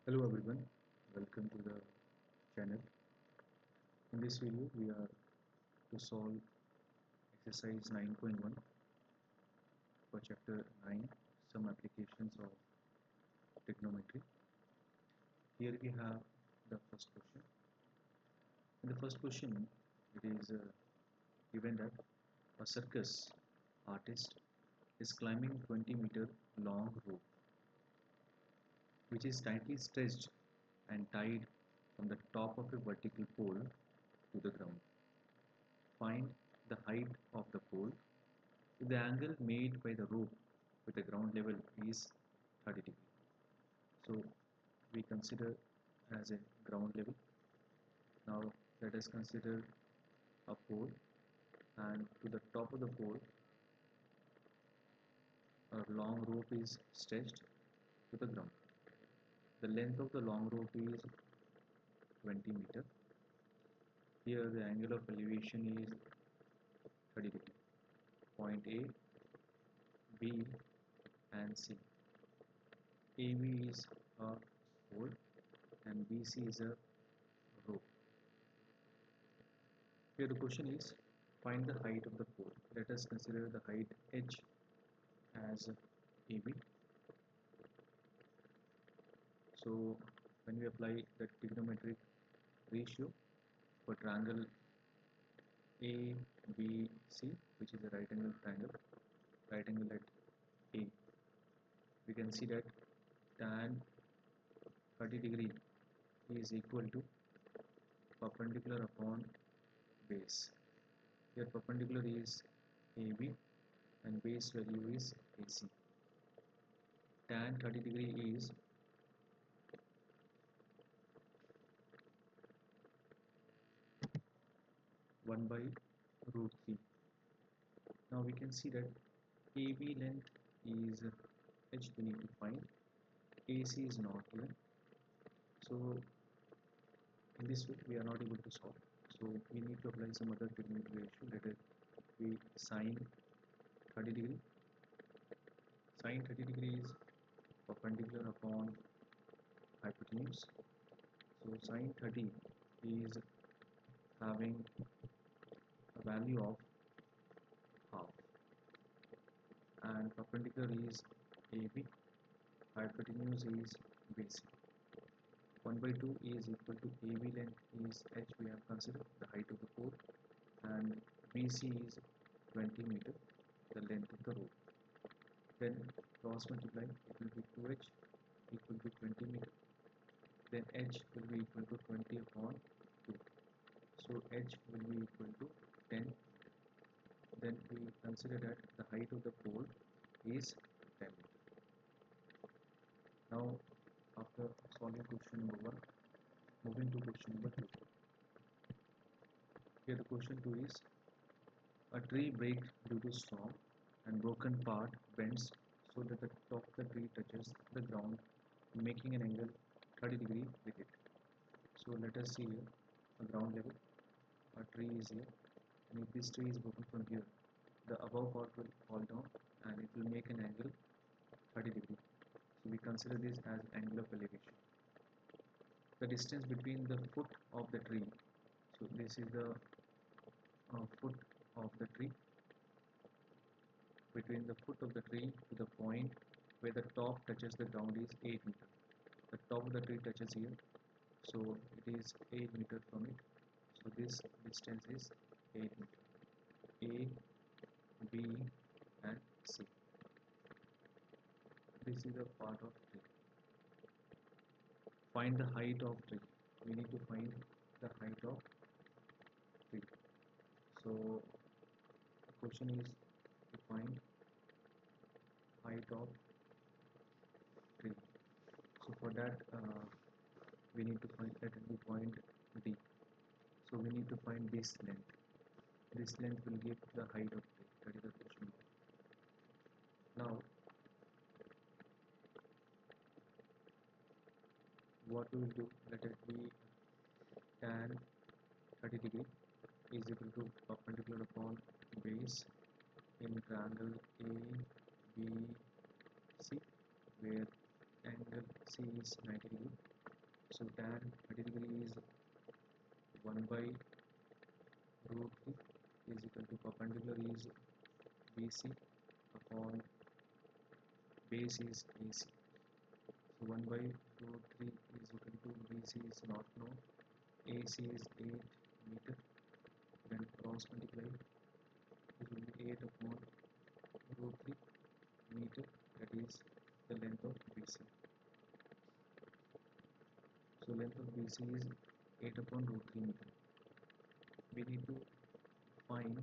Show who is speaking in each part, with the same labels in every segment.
Speaker 1: Hello everyone, welcome to the channel. In this video we are to solve exercise 9.1 for chapter 9, some applications of trigonometry. Here we have the first question. In the first question it is given that a circus artist is climbing 20-meter long rope which is tightly stretched and tied from the top of a vertical pole to the ground. Find the height of the pole if the angle made by the rope with the ground level is 30 degrees. So we consider as a ground level. Now let us consider a pole, and to the top of the pole a long rope is stretched to the ground. The length of the long rope is 20 meter. Here the angle of elevation is 30 degrees. Point A, B and C. AB is a pole and BC is a rope. Here the question is find the height of the pole. Let us consider the height h as AB. So when we apply the trigonometric ratio for triangle ABC, which is a right angle triangle, right angle at A, we can see that tan 30 degree is equal to perpendicular upon base. Here perpendicular is AB and base value is AC. Tan 30 degree is 1 by root 3. Now we can see that AB length is h we need to find, AC is not given. So in this way we are not able to solve. So we need to apply some other trigonometry ratio. Let it be sine 30 degree. Sine 30 degree is perpendicular upon hypotenuse. So sine 30 is having a value of half, and perpendicular is AB, hypotenuse is BC. 1 by 2 is equal to AB length is h, we have considered the height of the pole, and BC is 20 meter, the length of the rope. Then cross multiply, it will be 2h equal to 20 meter, then h will be equal to 20 upon 2. So h will be equal to 10. Then we consider that the height of the pole is 10 meter. Now after solving question number 1, moving to question number 2. Here the question 2 is a tree breaks due to storm and broken part bends so that the top of the tree touches the ground, making an angle 30 degree with it. So let us see here a ground level. A tree is here, and if this tree is broken from here, the above part will fall down and it will make an angle 30 degree. So we consider this as angle of elevation. The distance between the foot of the tree, so this is the foot of the tree, between the foot of the tree to the point where the top touches the ground is 8 meter. The top of the tree touches here, so it is 8 meter from it. So this distance is 8 meter. A, B and C. This is a part of tree. Find the height of tree. We need to find the height of tree. So the question is to find height of tree. So for that we need to find, let it be point D. So we need to find this length. This length will give the height of tree. That is the question. Now what we will do, let it be tan 30 degree is equal to perpendicular upon base in triangle ABC, where angle C is 90 degree. So tan 30 degree is 1 by root 3 is equal to perpendicular is BC upon base is AC. So 1 by root 3 is equal to BC is not known, AC is 8 meter, then cross multiply, it will be 8 upon root 3 meter, that is the length of BC. So length of BC is 8 upon root 3 meter. We need to find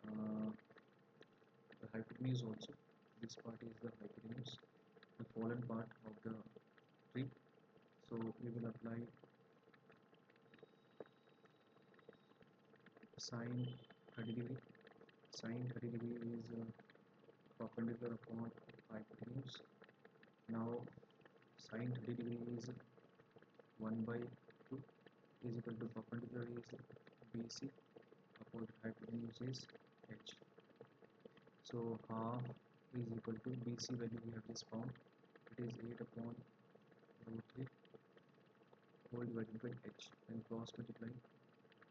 Speaker 1: the hypotenuse also. This part is the hypotenuse, the fallen part of the tree. So we will apply sine 30 degree. Sine 30 degree is perpendicular upon hypotenuse. Now sine 30 degree is 1 by 2 is equal to perpendicular is BC upon hypotenuse is H. So half is equal to BC value we have just found. It is 8 upon root 3 whole divided by H, and cross multiply.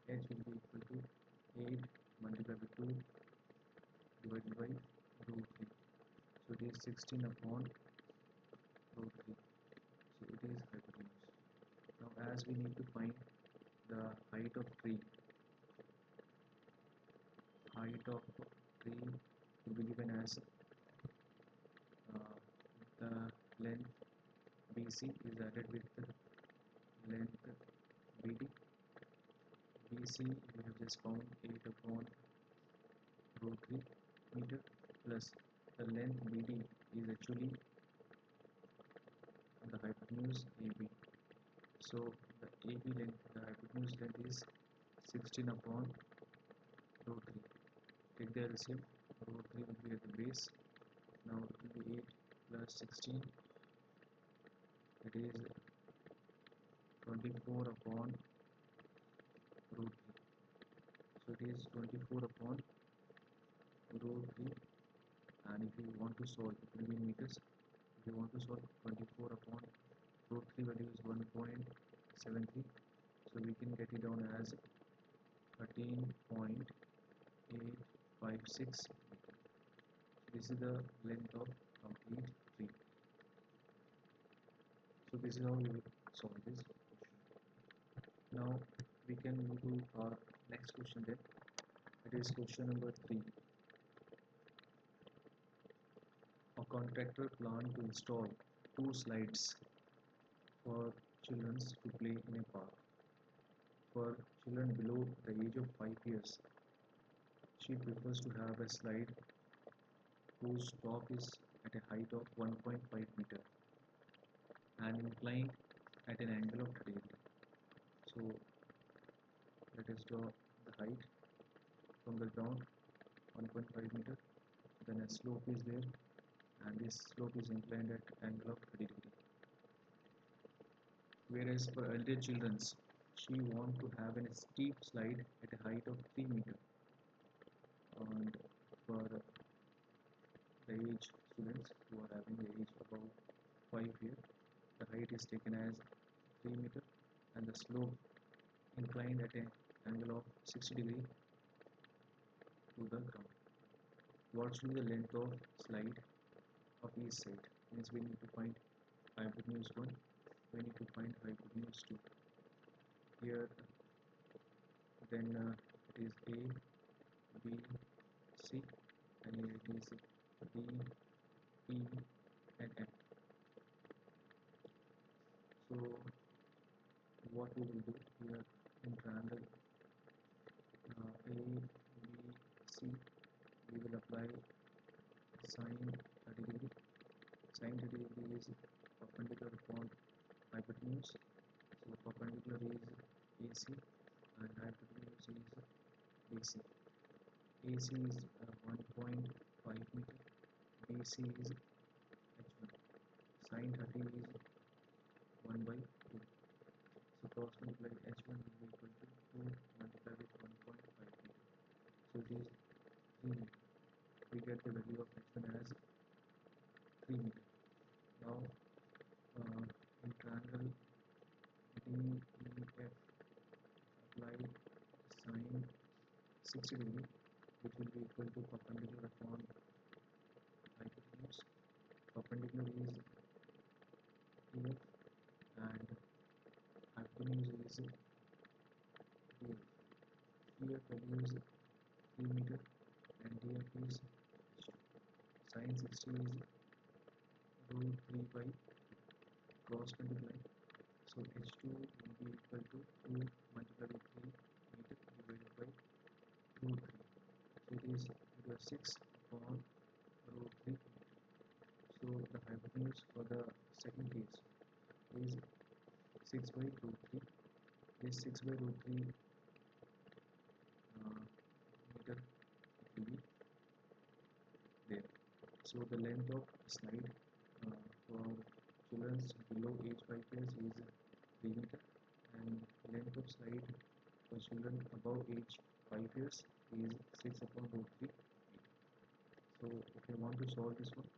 Speaker 1: H will be equal to 8 multiplied by 2 divided by root 3. So it is 16 upon root 3. So it is hypotenuse. Now as we need to find the height of tree will be given as the length BC is added with the length BD. BC we have just found 8 upon root 3 meter plus the length BD is actually the hypotenuse AB. So the AB length, the hypotenuse length is 16 upon root 3. Take the LCM, root 3 will be at the base. Now it will be 8 plus 16, that is 24 upon root 3. So it is 24 upon root 3, and if you want to solve, it will be in meters. If you want to solve, 24 upon root 3 value is 1.73, so we can get it down as 13.856 meter. This is the length of complete tree. So this is how we will solve this question. Now we can move to our next question then. It is question number 3. A contractor planned to install 2 slides for children to play in a park. For children below the age of 5 years, she prefers to have a slide whose top is at a height of 1.5 meter and inclined at an angle of 30 degree. So let us draw the height from the ground, 1.5 meter, then a slope is there, and this slope is inclined at angle of 30 degree. Whereas for elder children, she wants to have a steep slide at a height of 3 meter, and for the age students who are having the age above 5 years, the height is taken as 3 meter and the slope inclined at an angle of 60 degree to the ground. What should be the length of slide of each side? Means we need to find hypotenuse 1, we need to find hypotenuse 2. Here then it is A, B, C, and here it is D, E, and F. So what we will do here in triangle A, B, C, we will apply sine 30 degree. Sine 30 degree is perpendicular upon hypotenuse. So perpendicular is AC and hypotenuse is BC. AC is 1.5 meter, BC is H1. Sine 30 is 1 by 2. So cross multiply H1 will be equal to 2 multiplied with 1.5 meter. So it is 3 meter. We get the value of H1 as 3 meter. Now in triangle 60 degree, which will be equal to perpendicular upon hypotenuse. Perpendicular is here and hypotenuse is here. Here value is 3 meter and df is sin 60 is root 3 by cross multiply. So h2 will be equal to 2 multiplied by 3 meter divided by root 3. So it is equal to 6 upon root 3 meter. So the hypotenuse for the second case is 6 by root 3. This 6 by root 3 meter will be there. So the length of slide for children below age 5 years is 3 meter, and length of slide for children above age 5 years is 6 upon root 3 meter. So if you want to solve this one,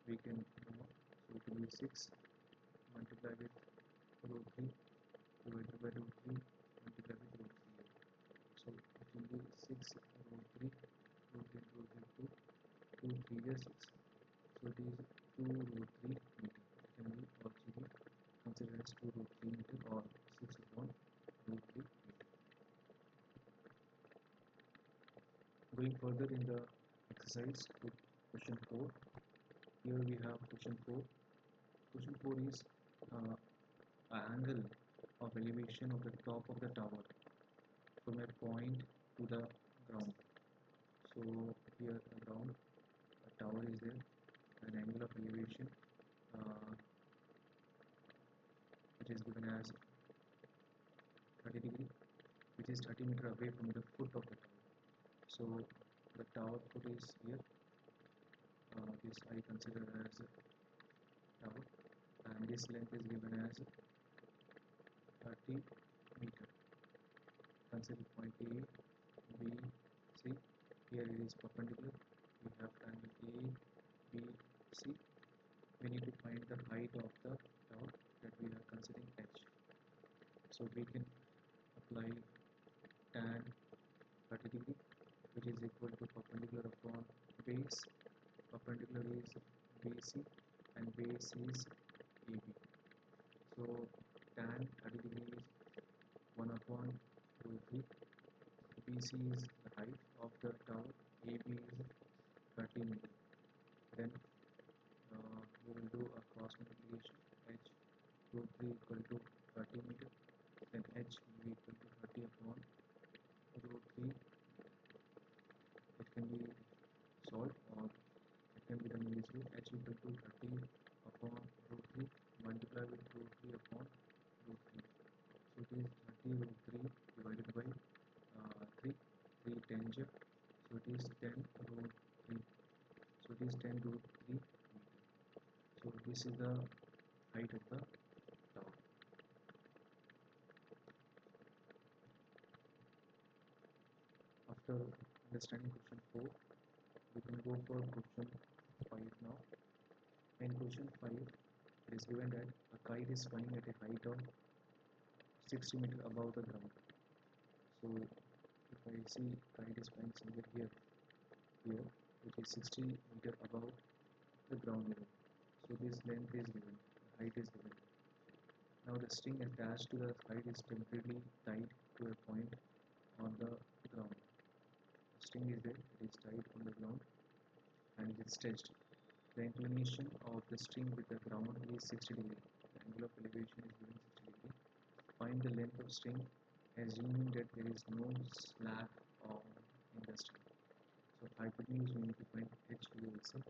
Speaker 1: we can so it will be 6 multiplied with root 3 divided by root 3 multiplied with root 3. So it will be 6 root 3 root 3 root 3 2 3 is 6. So it is 2 root 3 meter. It can be also be considered as 2 root 3 meter or 6 upon root 3 meter. Going further in the exercise to question 4. Here we have question 4. Question 4 is an angle of elevation of the top of the tower from a point to the ground. So here the ground, a tower is there, an angle of elevation which is given as 30 degree, which is 30 meter away from the foot of the tower. So the tower foot is here. This I consider as tower, and this length is given as 30 meter. Consider point A, B, C. Here it is perpendicular. We have angle A, B, C. We need to find the height of the tower that we are considering h. So we can apply tan 30 degree, which is equal to perpendicular upon base. Perpendicular is BC and base is AB. So tan 30 degree is 1 upon root 3. BC is the height of the tower. AB is 30 meter. Then we will do a cross multiplication. H root 3 equal to 30 meter. Then H will be equal to 30 upon root 3. It can be solved or it can be done in this way. H equal to 30 upon root 3 multiplied with root 3 upon root 3. So it is 30 root 3 divided by 3. 3 10 ja. So it is 10 root 3. So it is 10 root 3 meter. So this is the height of the tower. After understanding question 4, we can go for question 5 now. In question 5, it is given that a kite is flying at a height of 60 meter above the ground. So if I see kite is flying somewhere here, which is 60 meter above the ground level. So this length is given, the height is given. Now the string attached to the kite is temporarily tied to a point on the ground. The string is there, it is tied on the ground and it is stretched. The inclination of the string with the ground is 60 degree. The angle of elevation is given 60 degree. Find the length of string assuming that there is no slack in the string. So hypotenuse we need to find h we will say.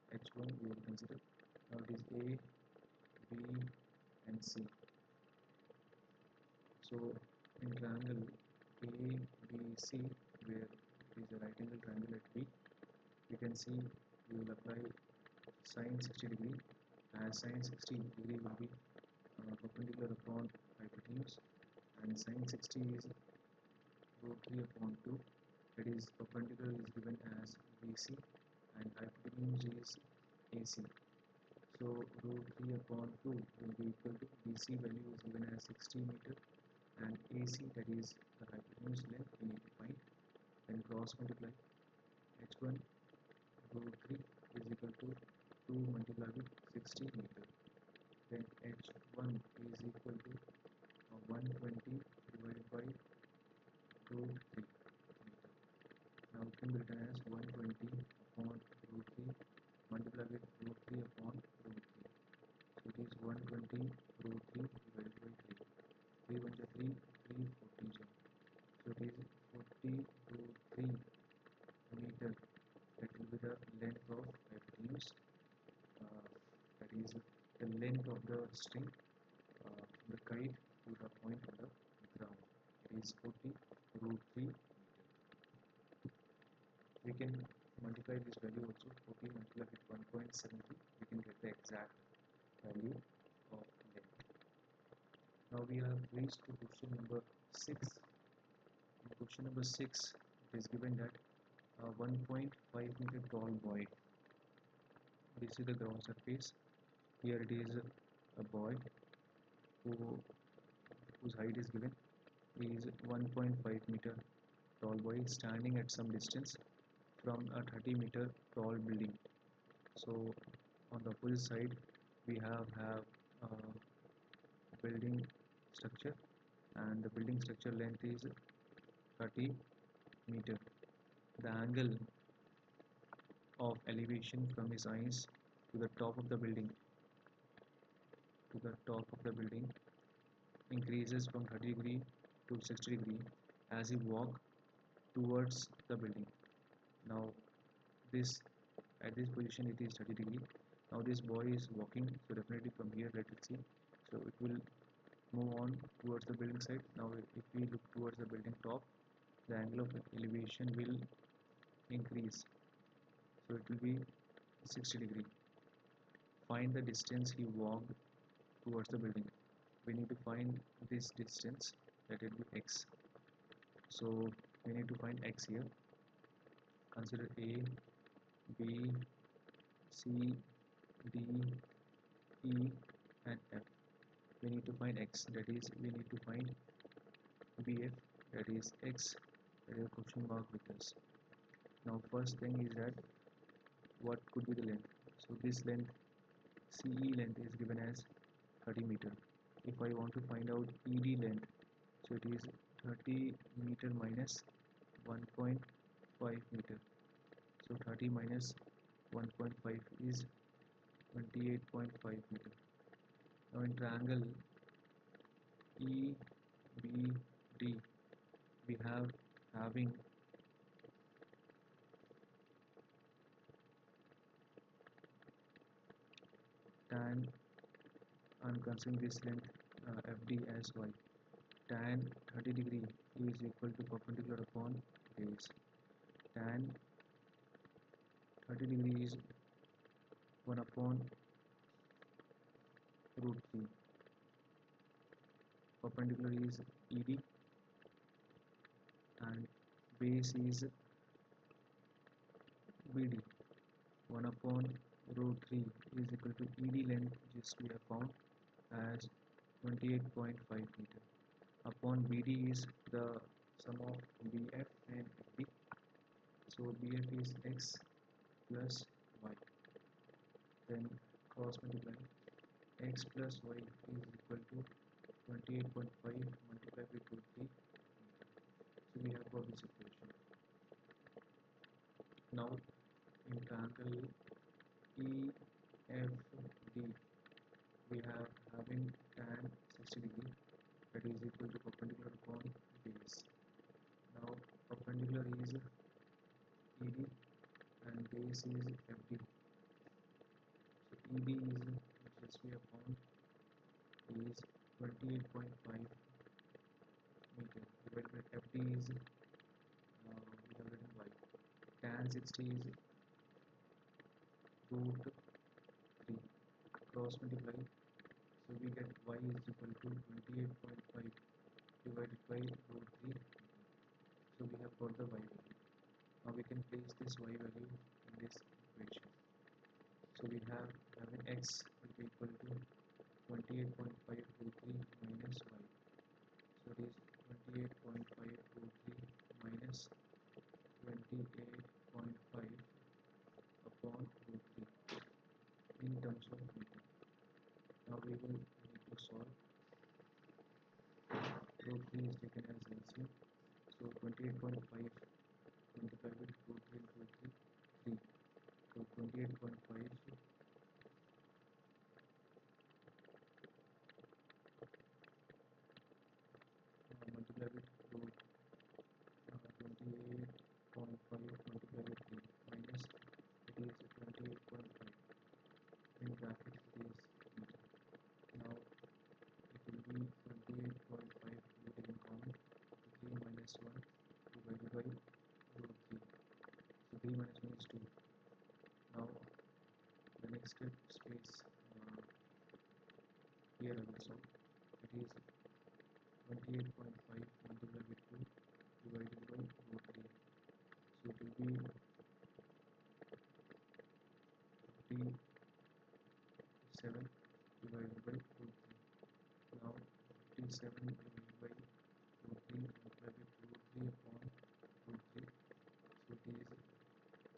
Speaker 1: H1 we will consider. Now it is A, B and C. So in triangle ABC, where it is a right angle triangle at B, we can see we will apply sin 60 degree, as sin 60 degree will be perpendicular upon hypotenuse, and sin 60 is root 3 upon 2. That is perpendicular is given as BC and hypotenuse is AC. So root 3 upon 2 will be equal to BC value is given as 60 meter and AC, that is the hypotenuse length, we need to find. cross multiply. H1 root 3 is equal to 2 multiplied with 60 meter. Then H1 is equal to 120 divided by root 3 meter. Now it can be written as 120 upon root 3 multiplied with root 3 upon root 3. So it is 120 root 3 divided by 3. 3 1 3, 3 40 joule. So it is 40 root 3 meter. That will be the length of beams. That is the length of the string from the kite to the point on the ground. It is 40 root 3 meter. We can multiply this value also. 40 multiplied with 1.73. We can get the exact value of length. Now we have reached to question number 6. In question number 6, it is given that a 1.5 meter tall boy. This is the ground surface. Here it is a boy whose height is given. He is 1.5 meter tall boy standing at some distance from a 30-meter tall building. So on the opposite side we have a building structure, and the building structure length is 30 meter. The angle of elevation from his eyes to the top of the building increases from 30 degree to 60 degree as he walks towards the building. Now this at this position it is 30 degree. Now this boy is walking, so definitely from here let us see. So it will move on towards the building side. Now if we look towards the building top, the angle of elevation will increase, so it will be 60 degree. Find the distance he walked towards the building. We need to find this distance, that will be x. So we need to find x here. Consider A, B, C, D, E and F. We need to find x, that is we need to find BF, that is x, that is a question mark with us. Now first thing is that what could be the length. So this length, CE length, is given as 30 meter. If I want to find out ED length, so it is 30 meter minus 1.5 meter. So 30 minus 1.5 is 28.5 meter. Now in triangle EBD, we have having tan, I am considering this length FD as y. Tan 30 degree is equal to perpendicular upon base. Tan 30 degree is 1 upon root 3. Perpendicular is ED and base is BD. 1 upon root 3 is equal to ED length, just we have found as 28.5 meter. Upon BD is the sum of BF and FD. So BF is x plus y. Then cross multiply. X plus y is equal to 28.5 multiplied with root 3 meter. So we have got this equation. Now in triangle EFD, we have having tan 60 degree, that is equal to perpendicular upon base. Now perpendicular is ED and base is FD. So ED is, just we have found, is 28.5 meter divided by FD is we have written y. Tan 60 is root 3. Cross multiply. So we get y is equal to 28.5 divided by root 3. So we have got the y value. Now we can place this y value in this equation. So we have having x will be equal to 28.5 root 3 minus y. So it is 28.5 root 3 minus solve. Root 3 is taken as LCM. So 28.5 multiplied with root 3 into 3. So 28.5 multiplied with root 28.5 multiplied with 3 minus it is 28.5 in bracket it is meter. Now it will be 28.5 you take in common 3 minus 1 divided by root 3. So 3 minus 1 is 2. Now the next step space here I will solve. It is 28.5 multiplied with 2 divided by root 3. So it will be 57 divided by root 3. Now 57 divided by root 3 multiplied with root 3 upon root 3. So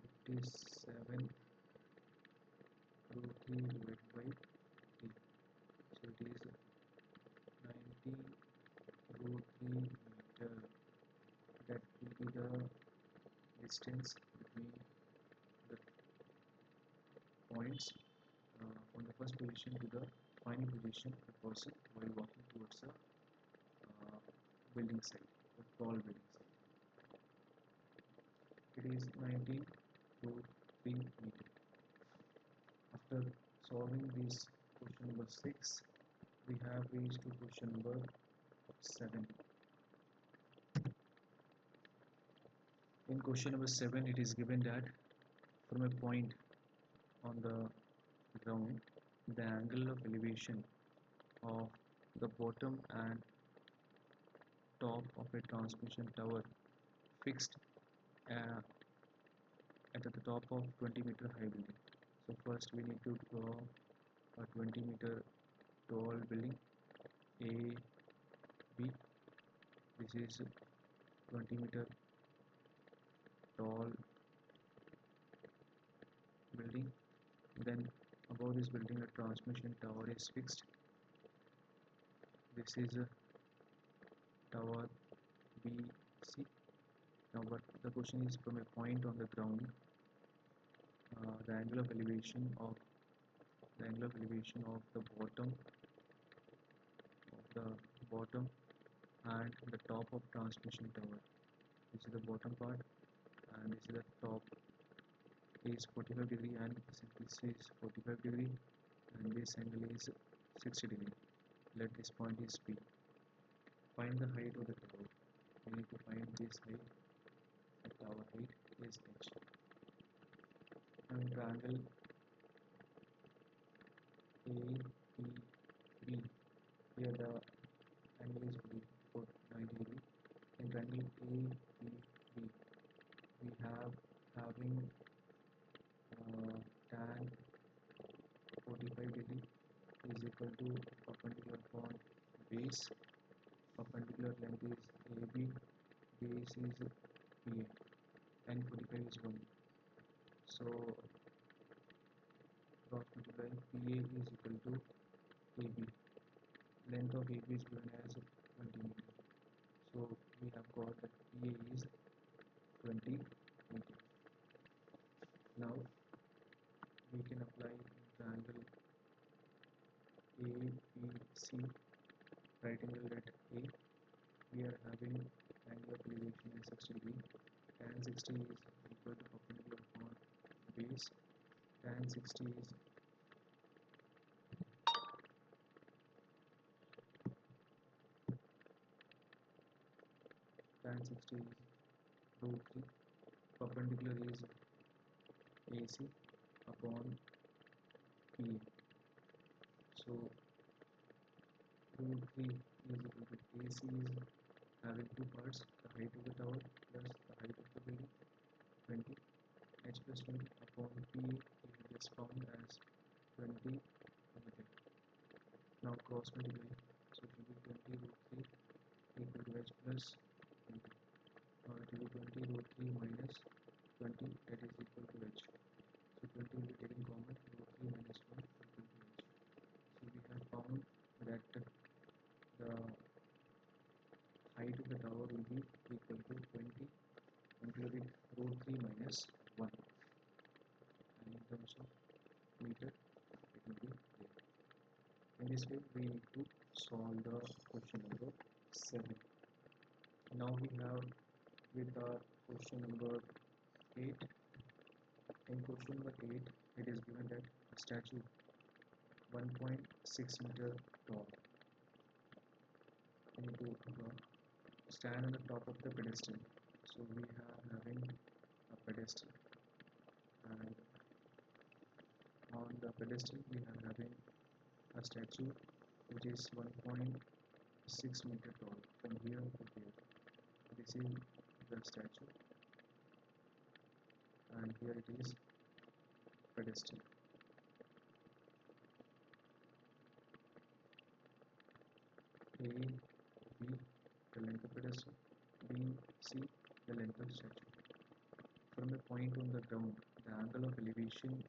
Speaker 1: it is 57 root 3 divided by 3. So it is 90 root 3 meter. That will be the distance between the points from the first position to the final position of the person while walking towards a building site, a tall building site. It is 19 root 3 meter. After solving this question number 6, we have reached to question number 7. In question number 7, it is given that from a point on the ground, the angle of elevation of the bottom and top of a transmission tower fixed at the top of 20-meter high building. So first we need to draw a 20-meter tall building A, B. This is 20-meter tall building. Then above this building a transmission tower is fixed. This is a tower B, C. Now but the question is from a point on the ground, the angle of elevation of the bottom and the top of transmission tower. This is the bottom part and this is the top is 45 degree and this is 45 degree and this angle is 60 degree. Let this point is P. Find the height of the tower. We need to find this height. The tower height is H. And the angle AEB. Here the angle is 90 degree. In the angle AEB, we have having tan 45 degree is equal to perpendicular upon base. Perpendicular length is AB, base is PA, and 45 is 1. So cross multiplying PA is equal to AB. Length of AB is given as 20 meter. So we have got that PA is 20 meter. Now we can apply the angle ABC, right angle at A. We are having angle of elevation as 60 degree. Tan 60 is equal to perpendicular upon base. Tan 60 is root 3. Perpendicular is AC upon PA. So root 3 is equal to AC is having two parts, the height of the tower plus the height of the building, 20. H plus 20 upon PA we just found as 20 meter. Now cross multiply. So it will be 20 root 3 equal to H plus 20. Now it will be 20 root 3 minus 20, that is equal to H. So 20 will be taken common, root 3 minus 1 equal to H. So we have found that this way we need to solve the question number 7. Now we have with our question number 8. In question number 8, it is given that a statue 1.6 meter tall. We need to stand on the top of the pedestal. So we are having a pedestal, and on the pedestal we are having a statue which is 1.6 meter tall from here to here. This is the statue, and here it is pedestal. A, B, the length of pedestal. B, C, the length of statue. From a point on the ground, the angle of elevation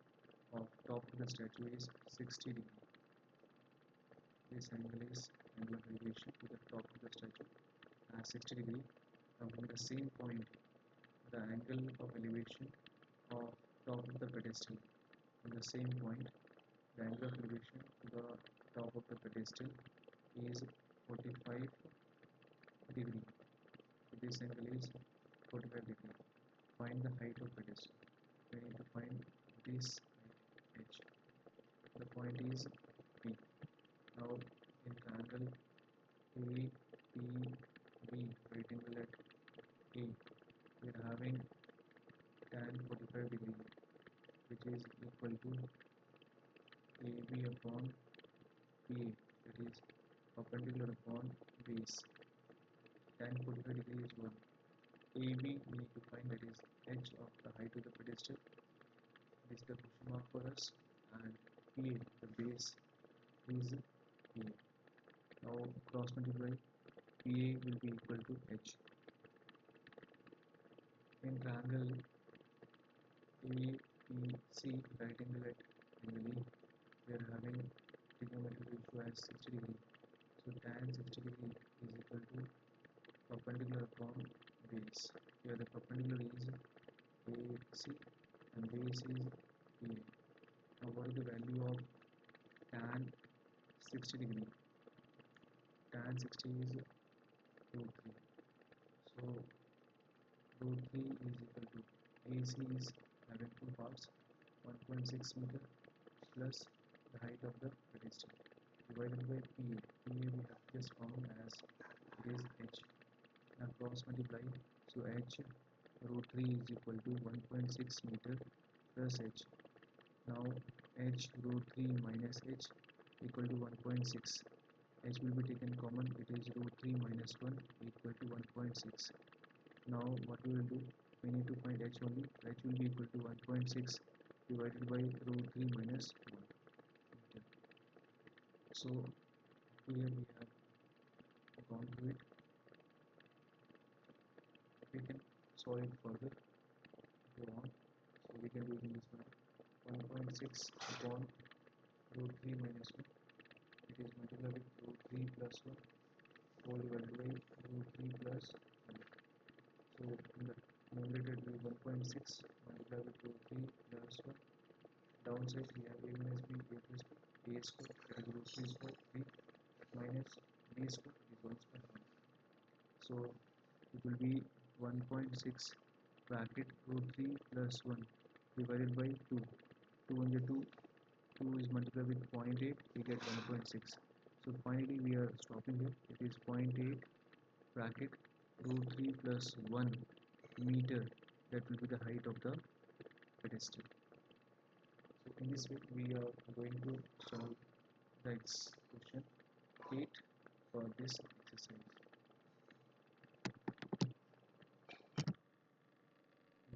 Speaker 1: of top of the statue is 60 degrees. This angle is angle of elevation to the top of the statue as 60 degrees. And from the same point, the angle of elevation of top of the pedestal. From the same point, the angle of elevation to the top of the pedestal is 45 degree. This angle is 45 degree. Find the height of pedestal. We need to find this height h. The point is P. Now in triangle A, P, B, right angle at A, we are having tan 45 degree, which is equal to AB upon PA, that is perpendicular upon base. Tan 45 degree is 1. AB we need to find, that is h of the height of the pedestal. This is the question mark for us, and PA, the base, is PA. Now cross multiply, PA will be equal to h. In triangle ABC, right angle at angle E, we are having trigonometry ratio as 60 degree. So tan 60 degree is equal to perpendicular upon base. Here the perpendicular is AC and base is PA. Now what is the value of tan 60 degree? Tan 60 is root 3. So root 3 is equal to AC is having two parts, 1.6 meter plus the height of the pedestal divided by PA. PA we have just found as it is h. Now cross multiply, so h root 3 is equal to 1.6 meter plus h. Now h root 3 minus h equal to 1.6. H will be taken common, it is root 3 minus 1 equal to 1.6. Now what we will do, we need to find h only. H will be equal to 1.6 divided by root 3 minus 1 meter. So here we have gone through it. We can solve it further if you want. So we can do it in this manner. 1.6 upon root 3 minus 1. It is multiplied with root 3 plus 1 whole divided by root 3 plus 1. So in the numerator it will be 1.6 multiplied with root 3 plus 1. Downside we have a minus b, a plus b, a square, that is root 3 square 3 minus b square is 1 square 1. So it will be 1.6 bracket root 3 plus 1 divided by 2. 2 on the 2, 2 is multiplied with 0.8, we get 1.6. So finally we are stopping here. It is 0.8 bracket root 3 plus 1 meter, that will be the height of the pedestal. So in this way we are going to solve the question 8 for this exercise.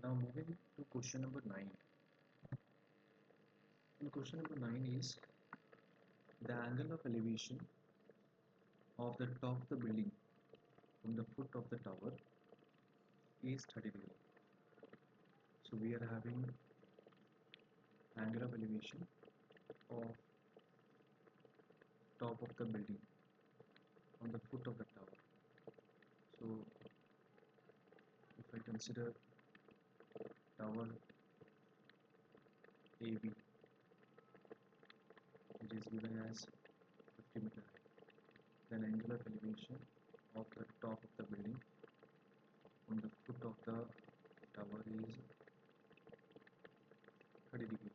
Speaker 1: Now moving to question number 9. And question number 9 is the angle of elevation of the top of the building from the foot of the tower is 30 degrees. So we are having angle of elevation of top of the building on the foot of the tower. So if I consider tower AB, it is given as angular elevation of the top of the building on the foot of the tower is 30 degree.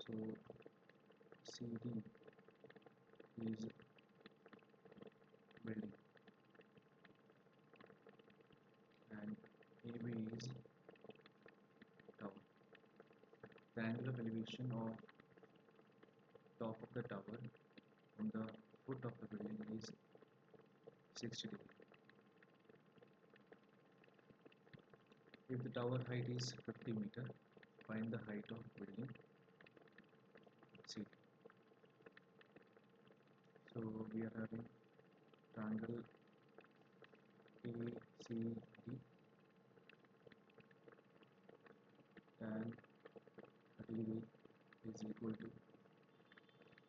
Speaker 1: So CD is building and AB is tower. The angular elevation of top of the tower on the foot of the building is 60 degree. If the tower height is 50 meter, find the height of building C. So we are having triangle ACD tan 30 degree is equal to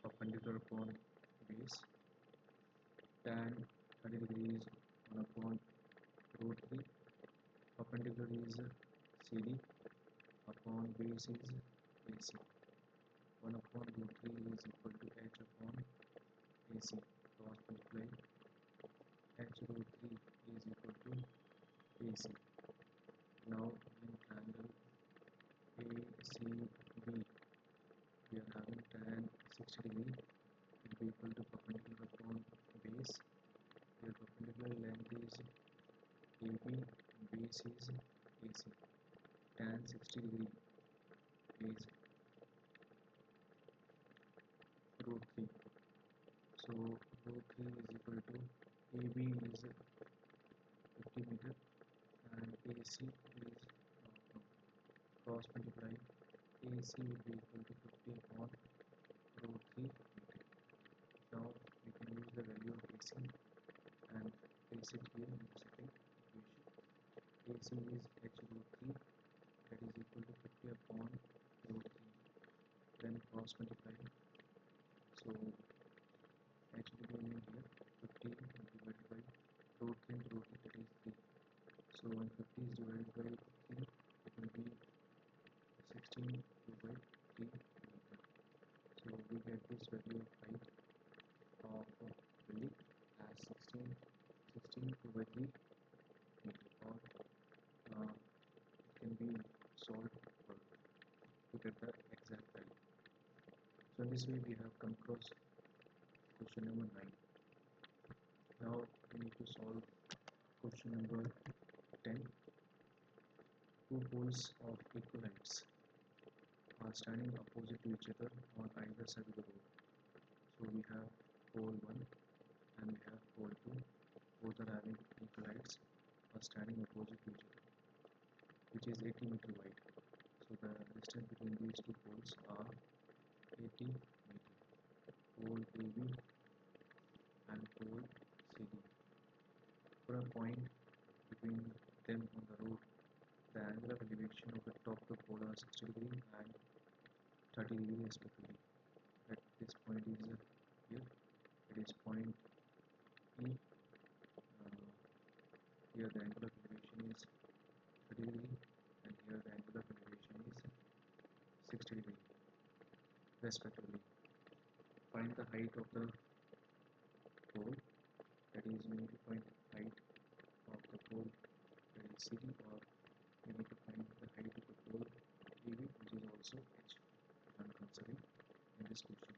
Speaker 1: perpendicular upon base. Tan 30 degree is 1 upon root 3. Perpendicular is CD upon base is AC. 1 upon root 3 is equal to H upon AC. Cross multiply H root 3 is equal to AC. Now in triangle ACB we are having tan 60 degree will be equal to perpendicular upon base. Here perpendicular length is AB, base is AC. Tan 60 degree is root 3. So root 3 is equal to AB is 50 meter and AC is cross multiply AC will be equal to 50 upon root 3 meter. Now we can use the value of AC and place it here in the second equation. AC is H root 3 that is equal to 50 upon root 3. Then cross multiply. So H will be in here 50 divided by root 3 into root 3 that is 3. So when 50 is divided by 3 it will be 16 by 3 meter. So we get this value of height of building as 16 by 3 meter, or it can be solved further to get the exact value. So in this way we have come across question number 9. Now we need to solve question number 10. Two poles of equal heights are standing opposite to each other on either side of the road. So we have pole 1 and we have pole 2. Both are having equal heights, are standing opposite to each other, which is 80 meter wide. So the distance between these two poles are 80 meter. Pole AB and pole CD. For a point between them on the road, the angular elevation of the top of the pole are 60 degree and 30 degree respectively. At this point is here, it is point E. Here the angular elevation is 30 degree and here the angular elevation is 60 degree respectively. Find the height of the pole, that is we need to find height of the pole that is CD, or we need to find the height of the pole AB, which is also H. I am considering in this question.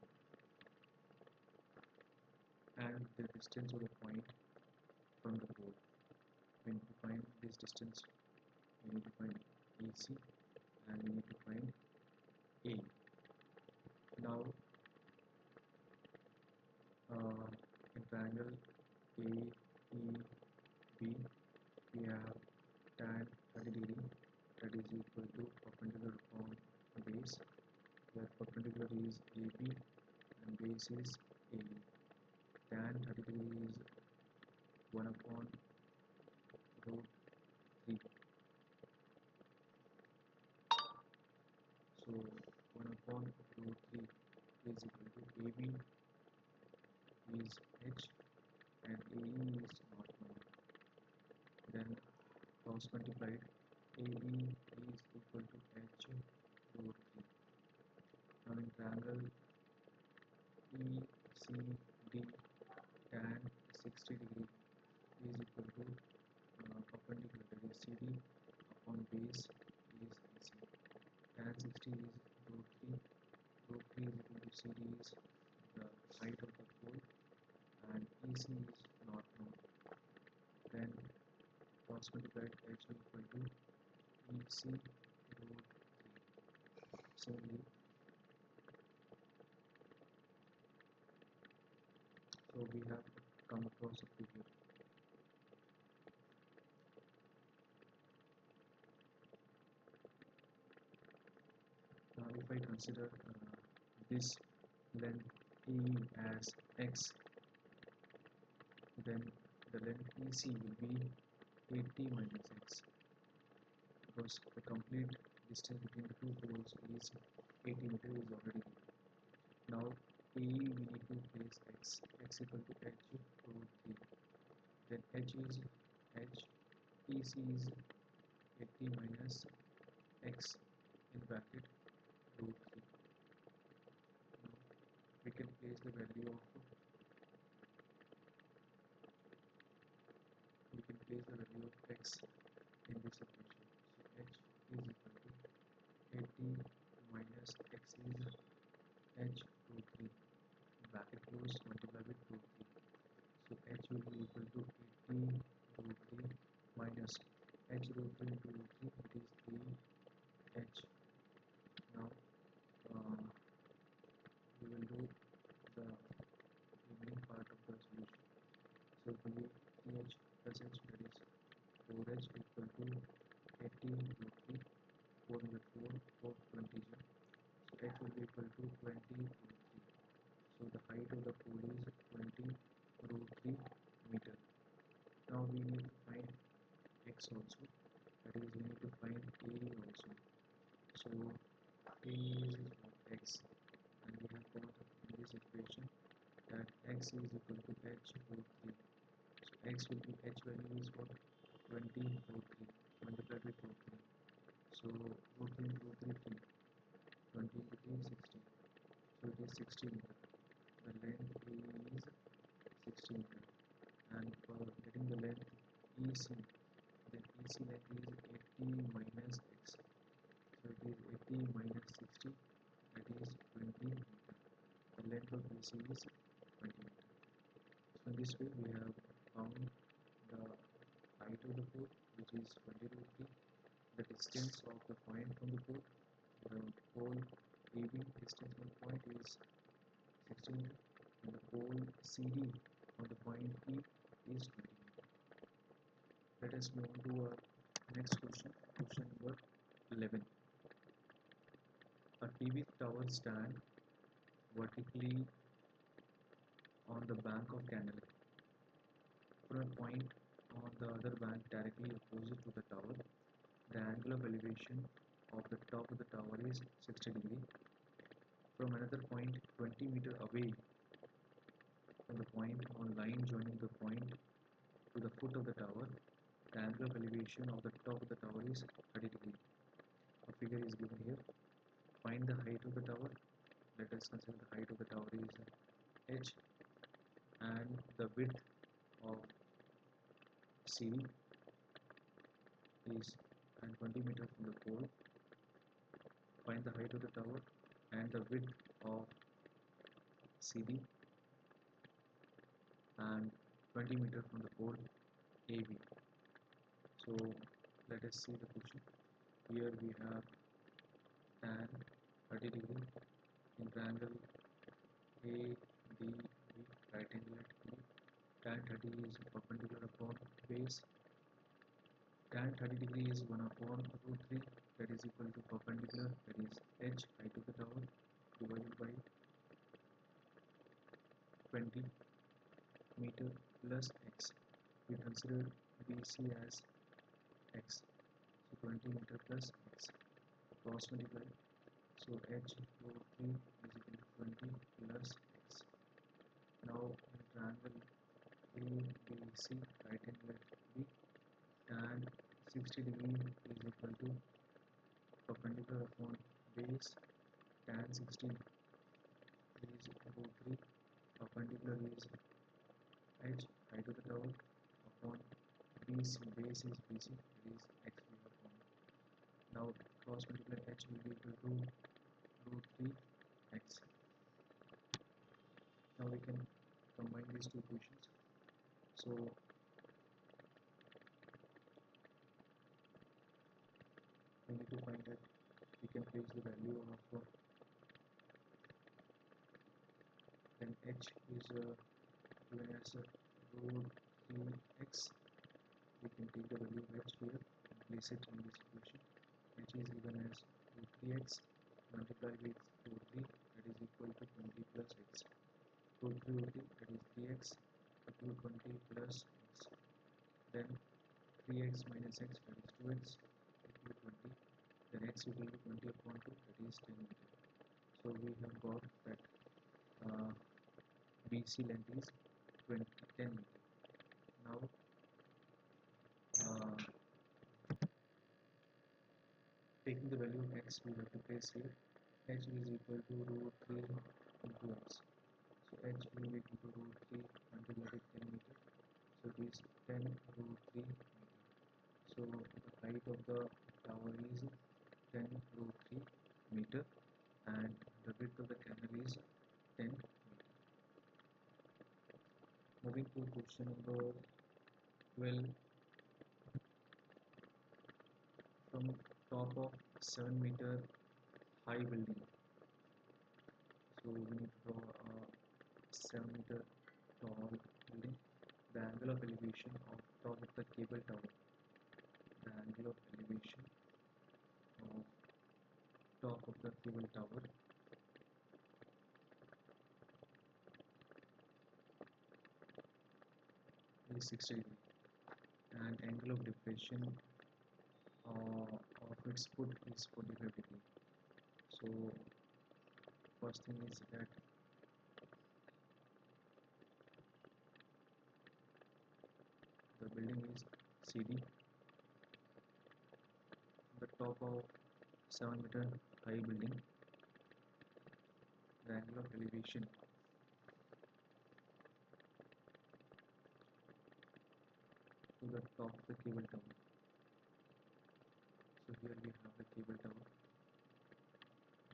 Speaker 1: And the distance of the point from the pole. When to find this distance, we need to find AC and we need to find A. Now in triangle AEB we have tan 30 degree that is equal to perpendicular upon base, where perpendicular is AB and base is AE. Tan 30 degree is 1 upon root 3. So 1 upon root 3 is equal to AB is H and AE is not known. Then cross multiplied, AE is equal to H root 3. Now in triangle ECD, tan 60 degree is equal to perpendicular, that is CD upon base is AC. Tan 60 is root 3. Root 3 is equal to CD is the height of the pole and EC is not known. Then cross multiplied H equal to EC root 3. Similarly, so we have come across a figure. Now if I consider this length E as x, then the length EC will be 80 minus x, because the complete distance between the two poles is 80 meters is already given. Now AE we need to place x equal to h root 3. Then h is h, EC is 80 minus x in bracket root 3. Now we can place the value of x in this equation. So h is equal to 80 minus x is h root 3, bracket close, multiply with root 3. So h will be equal to 80 root 3 minus h root 3 into root 3, it is 3h. Now we will do the remaining part of the solution. So it will be 3h plus h, that is 4h equal to 80 root 3, 4 into 4, 420. So h will be equal to 20 root 3. So the height of the pole is 20 root 3 meter. Now we need to find x also, that is we need to find A also. So A is what, x, and we have got in this equation that x is equal to h root 3. So x will be, h value is what, 20 root 3 multiplied with root 3. So root 3 into root 3, 3, 20 into 3, 60. So it is 60 meter. The length A is 60 meter, and for getting the length EC, then EC length is 80 minus x. So it is 80 minus 60, that is 20 meter. The length of EC is 20 meter. So in this way we have found the height of the pole, which is 20 root 3, the distance of the point from the pole. The pole AB distance from the point is 60 meter, and the pole CD from the point E is 20 meter. Let us move on to our next question, question number 11. A TV tower stand vertically on the bank of canal. From a point on the other bank directly opposite to the tower, the angle of elevation of the top of the tower is 60 degree. From another point 20 meter away from the point on line joining the point to the foot of the tower, the angle of elevation of the top of the tower is 30 degree. A figure is given here. Find the height of the tower. Let us consider the height of the tower is h, and the width of CD is 20 meters from the pole. Find the height of the tower and the width of CD and 20 meters from the pole AB. So let us see the question. Here we have tan 30 degree in triangle ADB, right angle at B. Tan 30 is perpendicular upon base. Tan 30 degree is 1 upon root 3, that is equal to perpendicular, that is h, height of the tower, divided by 20 meter plus x. We consider BC as x, so 20 meter plus x. Cross multiply, so h root 3 is equal to 20 plus x. Now in triangle ABC, right angle at B, tan 60 degree is equal to perpendicular upon base. Tan 60 is root 3, perpendicular is BC, base is BC, that is x we have found. Now cross multiply h will be equal to root 3 x. Now we can combine these two equations. So we need to find that we can place the value of then h is given as root 3x. We can take the value of h here and place it in this equation. H is given as root 3x multiplied with root 3, that is equal to 20 plus x. Root 3 root 3, that is 3x equal to 20 plus x. Then 3x minus x, that is 2x equal to 20. Then x equal to 20 upon 2, that is 10 meter. So we have got that BC length is 10 meter. Now taking the value of x, we have to place here. H is equal to root 3 into x. So h will be equal to root 3 multiplied with 10 meter. So it is 10 root 3 meter. So the height of the tower is 10 root 3 meter and the width of the canal is 10 meter. Moving to question number 12. From top of 7 meter high building. So we need to draw a 7 meter tall building. The angle of elevation of top of the cable tower. The angle of elevation of top of the cable tower is 60 degree and angle of depression of its foot is 45 degree. So first thing is that the building is CD. The top of 7 meter high building. The angle of elevation to the top of the cable tower. So here we have the cable tower.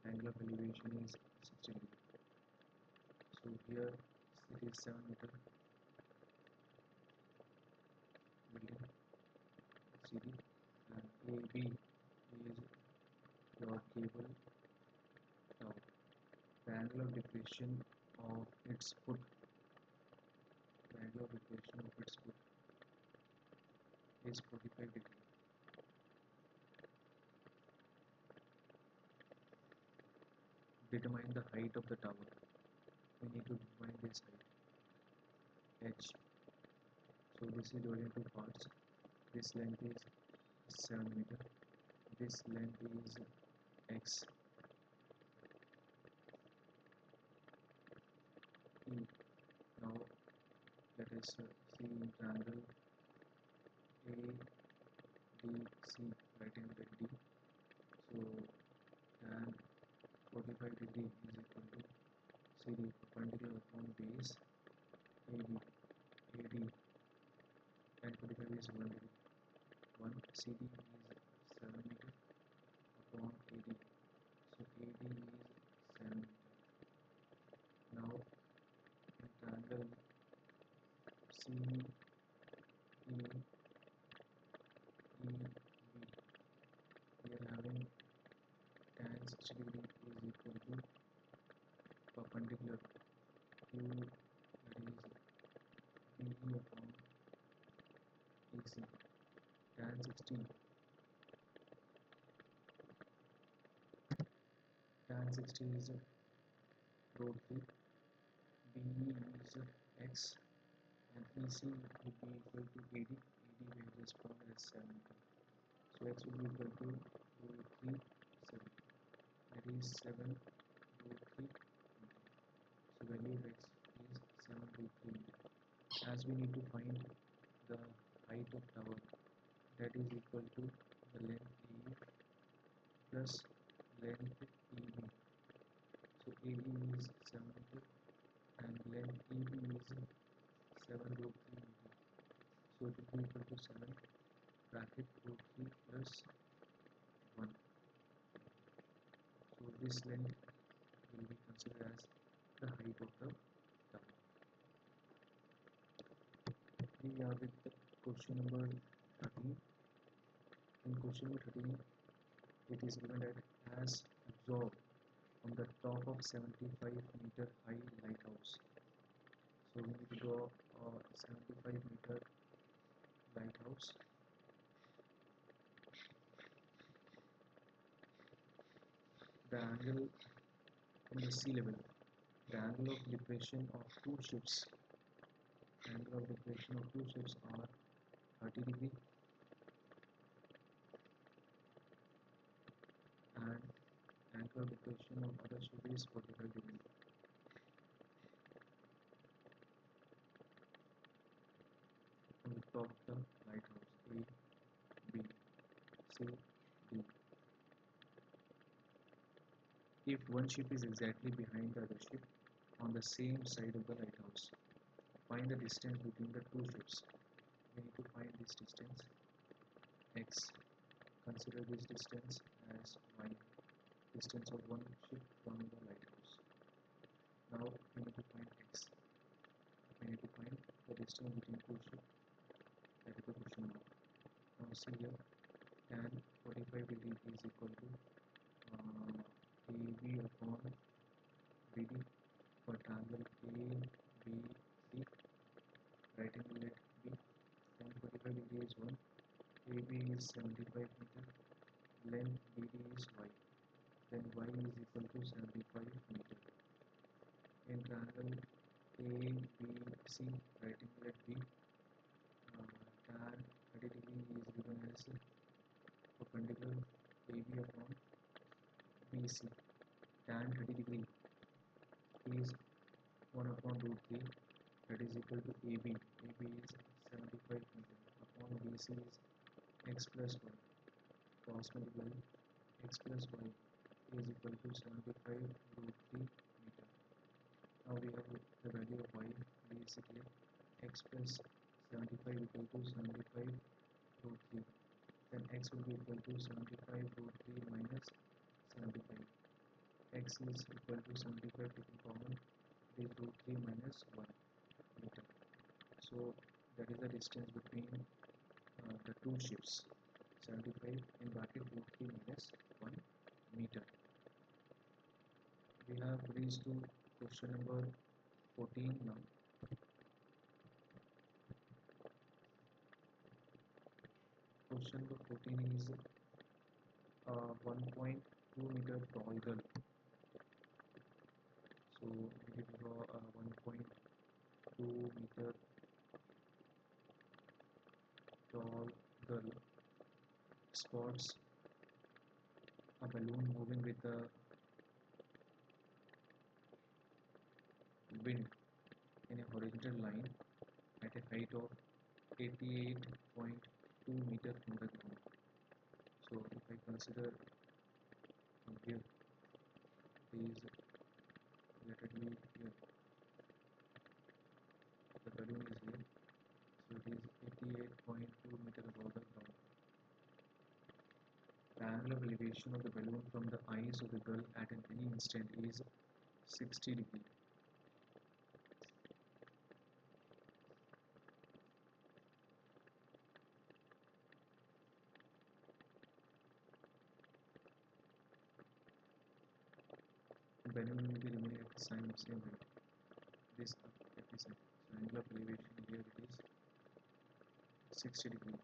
Speaker 1: Angle of elevation is 60 degree. So here it is 7 meter building CD and AB is your cable tower. The angle of depression of its foot. The angle of depression of its foot is 45 degree. Determine the height of the tower. We need to define this height h. So this is divided into parts. This length is 7 meter. This length is x. E. Now let us see in triangle ABC, right angle D. So tan 45 degree is equal to CD perpendicular upon base AB. AD tan 45 is 1 degree. 1 CD is 7 meter upon AD. So AD is 7 meter. Now in triangle CEEB, we are having tan 60 degree is equal to perpendicular Q, that is BE upon AC. Tan 60 is root 3, BE is x and EC would be equal to AD. AD we have just found as 7 meter. So x will be equal to root 3 7. That is 7 root 3 meter. So value of x is 7 root 3 meter. As we need to find the height of tower, that is equal to the length AE plus length EB. So AD is 7 meter and length EB is 7 root 3 meter. So what will be equal to 7 bracket root 3 plus 1. So this length will be considered as the height of the tower. We are with the question number 13. In question number 13, it is given that as absorbed on the top of 75-meter high lighthouse. So we need to draw a 75-meter lighthouse. The angle from the sea level, the angle of depression of two ships, are 30 degree, and angle of depression of other ship is 45 degree. From the top of the lighthouse, A, B, C, D. If one ship is exactly behind the other ship on the same side of the lighthouse, find the distance between the two ships. We need to find this distance, x. Consider this distance as y, distance of one ship from the lighthouse. Now we need to find x. We need to find the distance between two ships. That is the question mark. Now see here, tan 45 degree is equal to AB upon BD for triangle ABC, right angle at B. Tan 45 degree is 1, AB is 75 meter, length BD is y, then y is equal to 75 meter. In triangle ABC, right angle at B, tan 30 degree is given as perpendicular AB upon BC. Tan 30 degree is 1 upon root 3, that is equal to AB. AB is 75 meter upon BC is x plus 1. Cross multiply x plus y is equal to 75 root 3 meter. Now we have the value of y, basically x plus 75 equal to 75 root 3. Then x will be equal to 75 root 3 minus 75. X is equal to 75 taking common, it is root 3 minus 1 meter. So that is the distance between the two ships, 75 in bracket root 3 minus 1 meter. We have reached to question number 14 now. Question number 14 is 1.2 meter tall girl. So we need to draw a 1.2 meter tall girl. Spots a balloon moving with the wind in a horizontal line at a height of 88.2 meter from the ground. So if I consider from here, is let it be here, the balloon is here, so it is 88.2 meter above the ground. The angle of elevation of the balloon from the eyes of the girl at any instant is 60 degree. The balloon will be remaining at the same height. This at this height. So angle of elevation here it is 60 degree.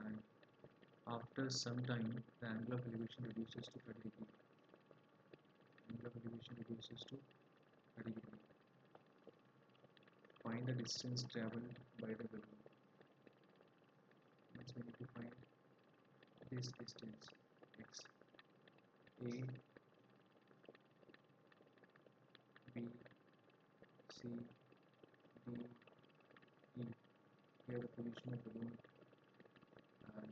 Speaker 1: And after some time, the angle of elevation reduces to 30 degree. Angle of elevation reduces to 30 degree. Find the distance traveled by the balloon. Means we need to find this distance x. A, B, C, D, E. Here the position of the balloon, and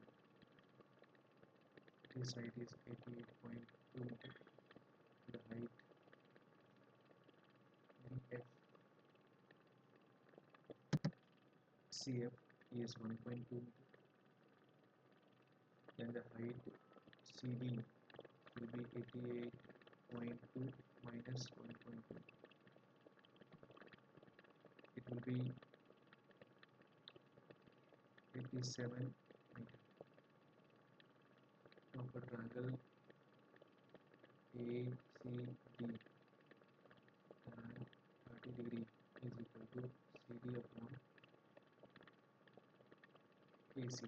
Speaker 1: this height is 88.2 meter. The height BF. CF is 1.2 meter. Then the height CD will be 88.2 minus 1.2. It will be 87 meter. Now for triangle ACD, tan 30 degree is equal to CD upon AC.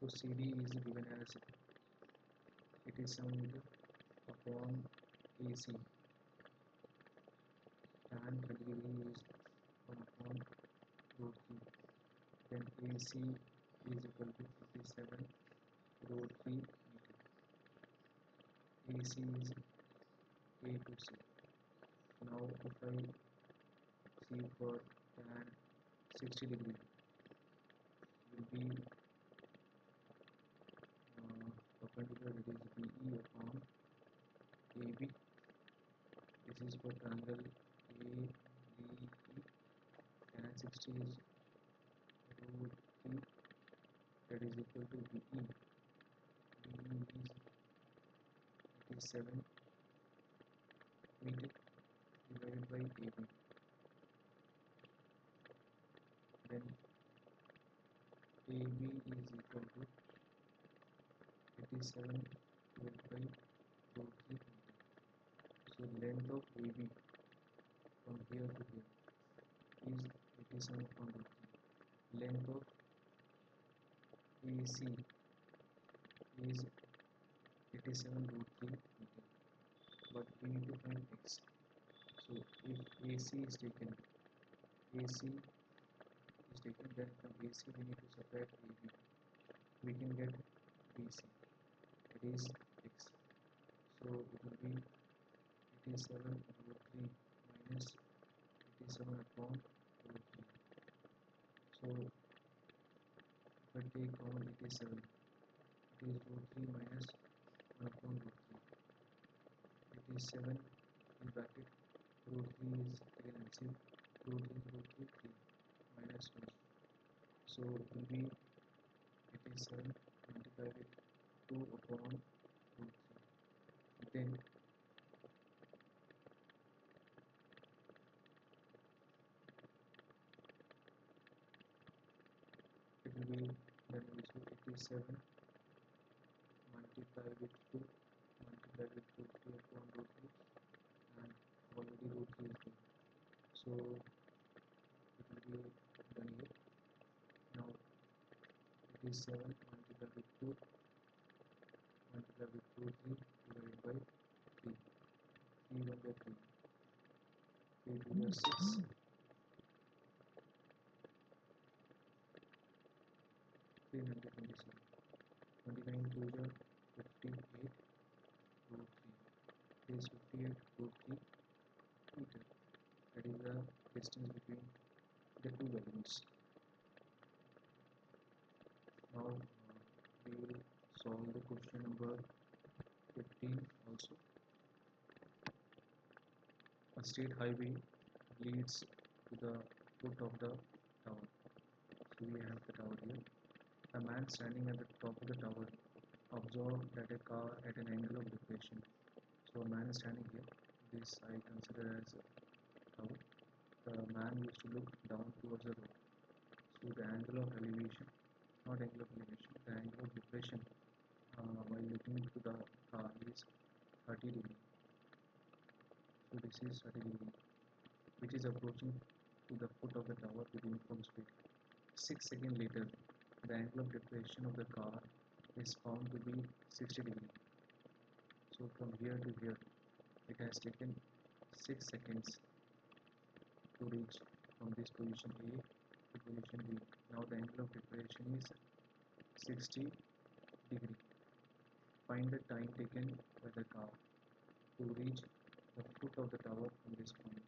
Speaker 1: So CD is given as 87 meter upon AC. Tan 30 degree is 1 upon root 3. Then AC is equal to 57 root 3 meter. AC is A to C. Now if I see for tan 60 degree will be perpendicular, that is BE upon AB. This is for triangle ADE. Tan 60 is root 3, that is equal to BE. BE is 87 meter divided by AB. Then AB is equal to 87 divided by root 3 meter. So length of AB from here to here is 87 upon root 3. Length of AC is 87 root 3 meter. But we need to find x. So if AC is taken, then from AC we need to subtract AB. We can get BC, that is x. So it will be 87 root 3 minus 87 upon root 3. So if I take common 87, it is root 3 minus 1 upon root 3. 87 in bracket, root 3 is taken LCM, root 3 minus 1. So it will be 87 multiplied with 2 upon root 3. Then it will be that is 87 multiplied with 2 multiplied with root 3 upon root 3, and already root 3 is there. So it will be done here. Now 87 multiplied with 2 multiplied with root 3 divided by 3. 3 1 by 3. 3 2 by 6. 327. 29 2 are 58 root 3. It is 58 root 3 meter. That is the distance between the two elements. Now we will solve the question number 15 also. A state highway leads to the foot of the tower. So we have the tower here. A man standing at the top of the tower observed that a car at an angle of depression. So a man is standing here. This I consider as a tower. The man used to look down towards the road. So the angle of elevation, not angle of elevation, the angle of depression while looking to the car is 30 degree. So this is 30 degree, which is approaching to the foot of the tower with uniform speed. 6 seconds later, the angle of depression of the car is found to be 60 degree. So from here to here, it has taken 6 seconds to reach from this position A to position B. Now the angle of depression is 60 degree. Find the time taken by the car to reach the foot of the tower from this point.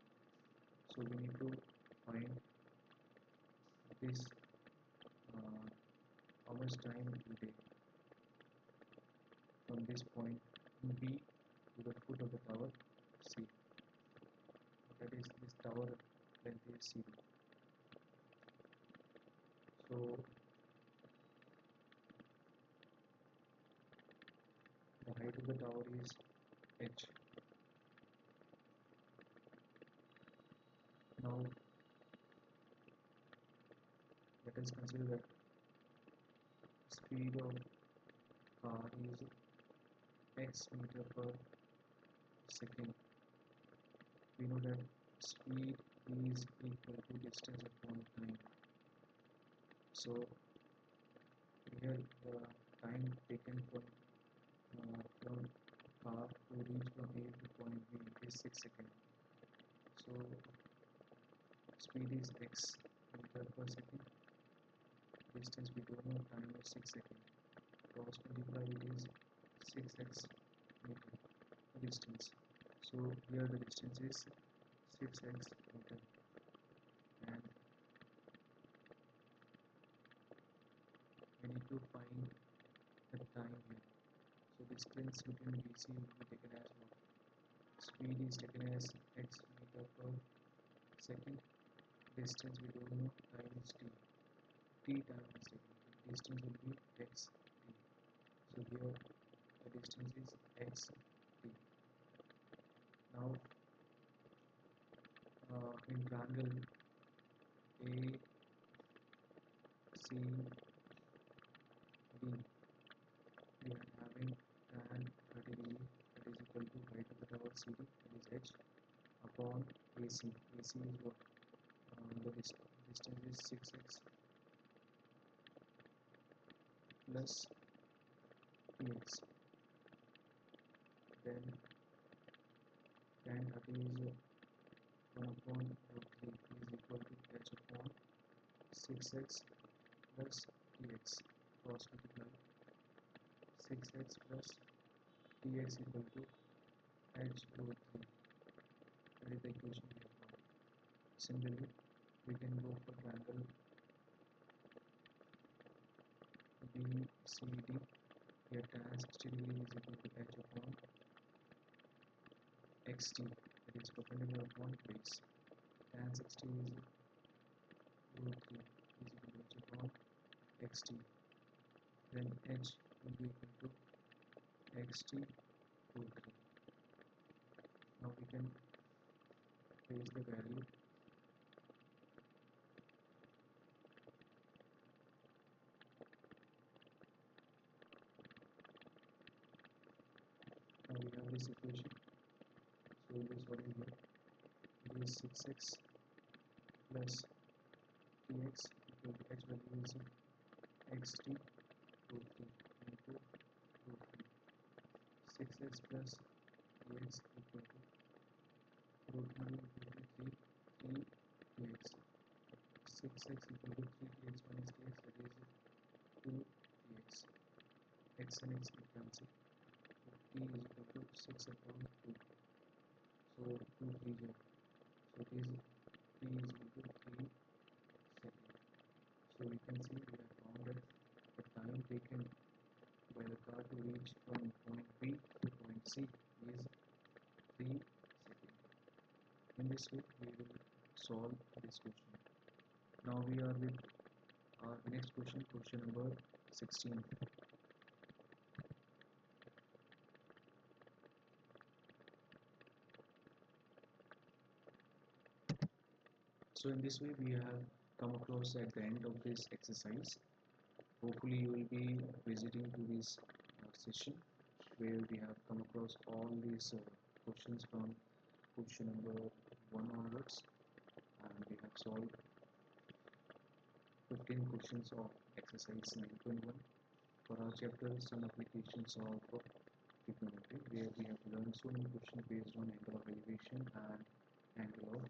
Speaker 1: So we need to find this, uh, how much time it will take from this point B to the foot of the tower C. That is, this tower length is CD. So the height of the tower is H. Now let us consider that speed of car is x meter per second. We know that speed is equal to distance upon time. So here the time taken from car to reach from A to point B is 6 seconds. So speed is x meter per second. Distance we don't know, time is 6 seconds. Cross multiply it is 6x meter distance. So here the distance is 6x meter, and we need to find the time here. So distance between BC will be taken as what? Speed is taken as x meter per second. Distance we don't know, time is t. T time is taken. Distance will be x t. So here the distance is x t. Now in triangle A C D, we are having tan 30 degree, that is equal to height of the tower CD, that is H, upon AC. AC is what? The distance is 6x plus Tx. Then tan 30 is 1 upon root 3 is equal to H upon 6x plus Tx. Cross multiply 6x plus Tx equal to H root 3. That is the equation we have found. Similarly, we can go for triangle BCD. Here tan 60 degree is equal to H upon xt, that is perpendicular upon base. Tan 60 is root 3 is equal to H upon xt. Then H will be equal to xt root 3. Now we can place the value. Now we have this equation. So this what is here? It is 6x plus Tx equal to H value is xt root 3 into root 3. 6x plus Tx equal to root 3 equal to 3 Tx. 6x equal to 3 Tx minus Tx, that is 2 Tx. X and x get cancelled. So T is equal to 6 upon 2. So 2 3 here. So it is T is equal to 3 seconds. So we can see we have found that the time taken by the car to reach from point B to point C is 3 seconds. In this way we will solve this question. Now we are with our next question, question number 16. So in this way we have come across at the end of this exercise. Hopefully you will be visiting to this session where we have come across all these questions from question number 1 onwards, and we have solved 15 questions of exercise 9.1 for our chapter Some Applications of Trigonometry, where we have learned so many questions based on angle of elevation and angle of